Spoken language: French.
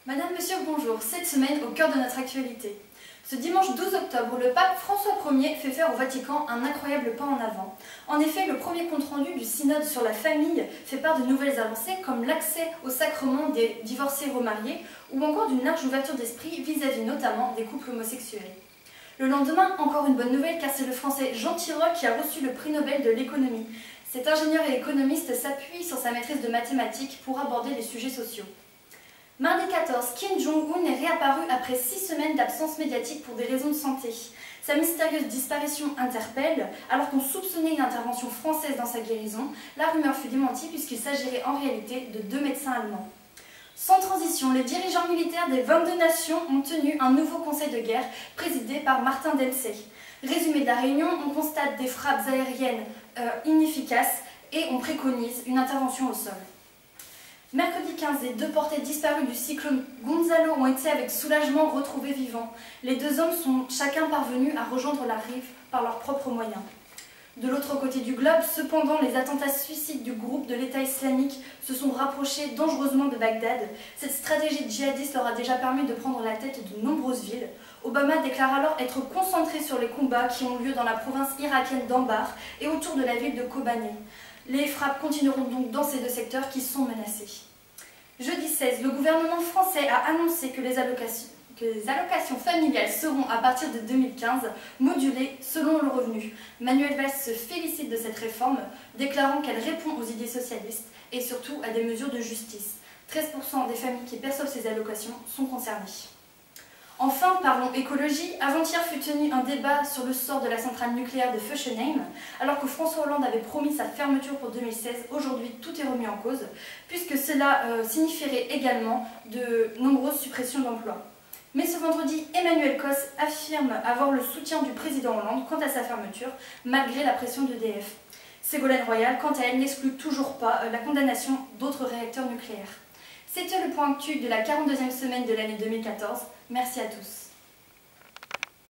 Madame, Monsieur, bonjour. Cette semaine, au cœur de notre actualité. Ce dimanche 12 octobre, le pape François Ier fait faire au Vatican un incroyable pas en avant. En effet, le premier compte-rendu du synode sur la famille fait part de nouvelles avancées comme l'accès au sacrement des divorcés remariés ou encore d'une large ouverture d'esprit vis-à-vis notamment des couples homosexuels. Le lendemain, encore une bonne nouvelle car c'est le français Jean Tirole qui a reçu le prix Nobel de l'économie. Cet ingénieur et économiste s'appuie sur sa maîtrise de mathématiques pour aborder les sujets sociaux. Mardi 14, Kim Jong-un est réapparu après 6 semaines d'absence médiatique pour des raisons de santé. Sa mystérieuse disparition interpelle, alors qu'on soupçonnait une intervention française dans sa guérison, la rumeur fut démentie puisqu'il s'agirait en réalité de 2 médecins allemands. Sans transition, les dirigeants militaires des 22 nations ont tenu un nouveau conseil de guerre présidé par Martin Dempsey. Résumé de la réunion, on constate des frappes aériennes inefficaces et on préconise une intervention au sol. Mercredi 15, les 2 portés disparus du cyclone Gonzalo ont été avec soulagement retrouvés vivants. Les 2 hommes sont chacun parvenus à rejoindre la rive par leurs propres moyens. De l'autre côté du globe, cependant, les attentats suicides du groupe de l'État islamique se sont rapprochés dangereusement de Bagdad. Cette stratégie djihadiste leur a déjà permis de prendre la tête de nombreuses villes. Obama déclare alors être concentré sur les combats qui ont lieu dans la province irakienne d'Anbar et autour de la ville de Kobané. Les frappes continueront donc dans ces 2 secteurs qui sont menacés. Jeudi 16, le gouvernement français a annoncé que les allocations familiales seront, à partir de 2015, modulées selon le revenu. Manuel Valls se félicite de cette réforme, déclarant qu'elle répond aux idées socialistes et surtout à des mesures de justice. 13% des familles qui perçoivent ces allocations sont concernées. Enfin, parlons écologie. Avant-hier fut tenu un débat sur le sort de la centrale nucléaire de Fessenheim. Alors que François Hollande avait promis sa fermeture pour 2016, aujourd'hui tout est remis en cause, puisque cela signifierait également de nombreuses suppressions d'emplois. Mais ce vendredi, Emmanuel Cos affirme avoir le soutien du président Hollande quant à sa fermeture, malgré la pression d'EDF. Ségolène Royal, quant à elle, n'exclut toujours pas la condamnation d'autres réacteurs nucléaires. C'était le point actu de la 42e semaine de l'année 2014. Merci à tous.